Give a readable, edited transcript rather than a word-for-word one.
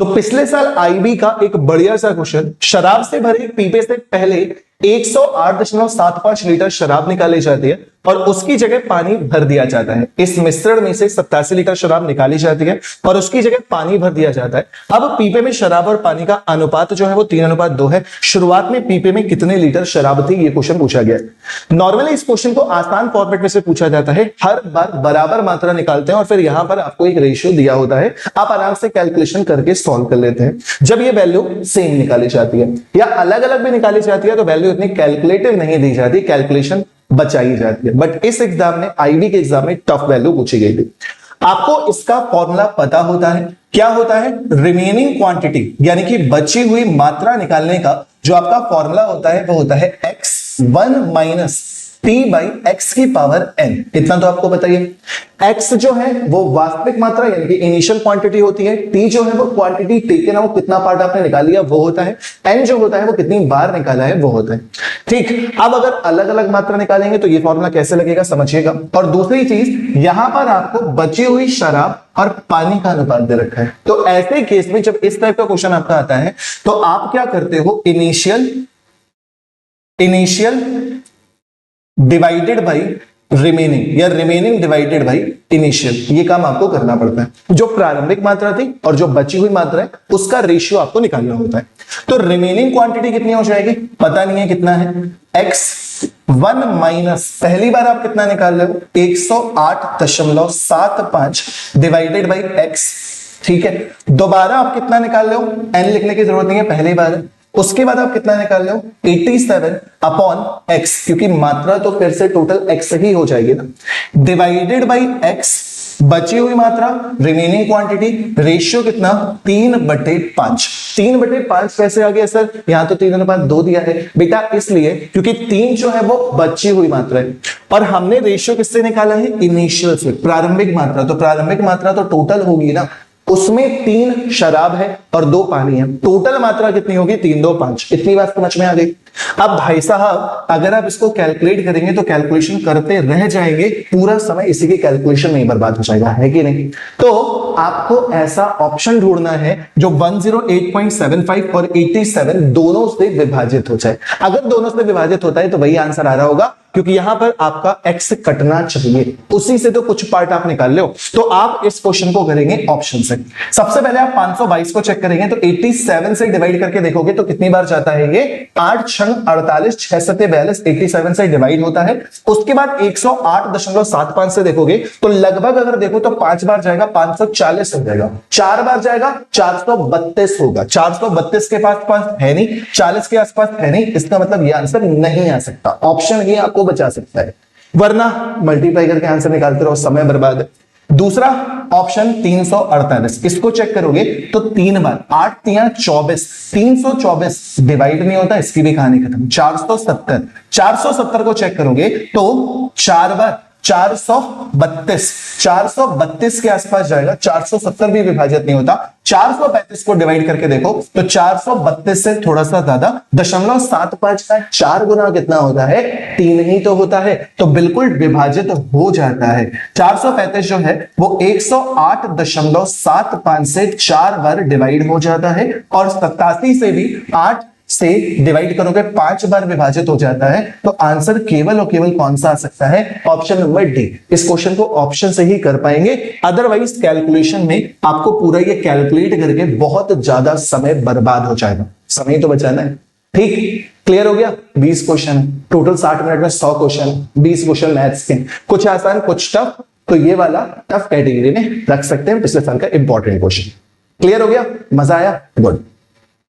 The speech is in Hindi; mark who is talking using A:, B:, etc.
A: तो पिछले साल आईबी का एक बढ़िया सा क्वेश्चन, शराब से भरे पीपे से पहले 108.75 लीटर शराब निकाली जाती है और उसकी जगह पानी भर दिया जाता है। इस मिश्रण में से 87 लीटर शराब निकाली जाती है और उसकी जगह पानी भर दिया जाता है। अब पीपे में शराब और पानी का अनुपात जो है वो 3:2 है। शुरुआत में पीपे में कितने लीटर शराब थी, ये क्वेश्चन पूछा गया। नॉर्मली इस क्वेश्चन को आसान फॉर्मेट में से पूछा जाता है, हर बार बराबर मात्रा निकालते हैं और फिर यहां पर आपको एक रेशियो दिया होता है, आप आराम से कैलकुलेशन करके सॉल्व कर लेते हैं। जब ये वैल्यू सेम निकाली जाती है या अलग अलग भी निकाली जाती है तो वैल्यू इतनी कैलकुलेटिव नहीं दी जाती, कैलकुलेशन बचाई जाती है। बट इस एग्जाम में, आईबी के एग्जाम में टफ वैल्यू पूछी गई थी। आपको इसका फॉर्मूला पता होता है, क्या होता है? रिमेनिंग क्वांटिटी यानी कि बची हुई मात्रा निकालने का जो आपका फॉर्मूला होता है वो होता है x1 minus t by x की पावर n। इतना तो आपको बताइए। x जो है वो वास्तविक मात्रा यानी कि इनिशियल क्वांटिटी होती है, t जो है वो क्वांटिटी टेकन आउट, कितना पार्ट आपने निकाल लिया वो होता है, n जो होता है वो कितनी बार निकाला है वो होता है। ठीक, अब अगर अलग अलग मात्रा निकालेंगे तो ये फॉर्मूला कैसे लगेगा समझिएगा। और दूसरी चीज, यहां पर आपको बची हुई शराब और पानी का अनुपात दे रखा है, तो ऐसे केस में जब इस टाइप का क्वेश्चन आपका आता है तो आप क्या करते हो, इनिशियल डिवाइडेड बाई रिमेनिंग या रिमेनिंग डिवाइडेड बाई इनिशियल, ये काम आपको करना पड़ता है। जो प्रारंभिक मात्रा थी और जो बची हुई मात्रा है उसका रेशियो आपको निकालना होता है। तो रिमेनिंग क्वांटिटी कितनी हो जाएगी, पता नहीं है कितना है, x1 माइनस पहली बार आप कितना निकाल रहे हो 108.75 डिवाइडेड बाई x। ठीक है, दोबारा आप कितना निकाल रहे हो, n लिखने की जरूरत नहीं है, पहली बार है। उसके बाद आप कितना निकाल रहे हो 87 अपॉन x, क्योंकि मात्रा तो फिर से टोटल x ही हो जाएगी ना, डिवाइडेड बाई x, बची हुई मात्रा रिमेनिंग क्वांटिटी, रेशियो कितना 3/5। 3/5 कैसे आ गया सर, यहां तो 3:2 दिया है बेटा, इसलिए क्योंकि 3 जो है वो बची हुई मात्रा है और हमने रेशियो किससे निकाला है, इनिशियल से, प्रारंभिक मात्रा। तो प्रारंभिक मात्रा तो टोटल होगी ना, उसमें 3 शराब है और 2 पानी है, टोटल मात्रा कितनी होगी 3 2 5। इतनी बात समझ में आ गई। अब भाई साहब अगर आप इसको कैलकुलेट करेंगे तो कैलकुलेशन करते रह जाएंगे, पूरा समय इसी की कैलकुलेशन में ही बर्बाद हो जाएगा, है कि नहीं। तो आपको ऐसा ऑप्शन ढूंढना है जो 108.75 और 87 दोनों से विभाजित हो जाए। अगर दोनों से विभाजित होता है तो वही आंसर आ रहा होगा, क्योंकि यहां पर आपका x कटना चाहिए, उसी से तो कुछ पार्ट आप निकाल लो। तो आप इस क्वेश्चन को करेंगे ऑप्शन से। सबसे पहले आप 522 को चेक करेंगे तो 87 से डिवाइड करके देखोगे तो कितनी बार जाता है ये, 8 6 48, 6 7 42, 87 से डिवाइड होता है। उसके बाद 108.75 से देखोगे तो लगभग अगर देखो तो 5 बार जाएगा, 540 हो जाएगा। 4 बार जाएगा 432 होगा। 432 के पास है नहीं, 40 के आसपास है नहीं, इसका मतलब ये आंसर नहीं आ सकता। ऑप्शन ही आपको बचा सकता है, वरना मल्टीप्लाई करके आंसर निकालते रहो, समय बर्बाद है। दूसरा ऑप्शन 348, इसको चेक करोगे तो 3 बार, 8 3 24, 324 डिवाइड नहीं होता, इसकी भी कहानी खत्म। 470 को चेक करोगे तो 4 बार, 432 के आसपास जाएगा। 470 भी विभाजित नहीं होता। 435 को डिवाइड करके देखो तो 432 से थोड़ा सा ज्यादा, 0.75 का 4 गुना कितना होता है, 3 ही तो होता है, तो बिल्कुल विभाजित हो जाता है। 435 जो है वो 108.75 से 4 बार डिवाइड हो जाता है और 87 से भी 8 से डिवाइड करोगे 5 बार विभाजित हो जाता है। तो आंसर केवल और केवल कौन सा आ सकता है, ऑप्शन नंबर डी। इस क्वेश्चन को ऑप्शन से ही कर पाएंगे, अदरवाइज कैलकुलेशन में आपको पूरा ये कैलकुलेट करके बहुत ज्यादा समय बर्बाद हो जाएगा। समय तो बचाना है। ठीक, क्लियर हो गया। 20 क्वेश्चन टोटल, 60 मिनट में 100 क्वेश्चन, 20 क्वेश्चन मैथ्स के, कुछ आसान कुछ टफ। तो ये वाला टफ कैटेगरी में रख सकते हैं, पिछले साल का इंपॉर्टेंट क्वेश्चन। क्लियर हो गया, मजा आया, गुड।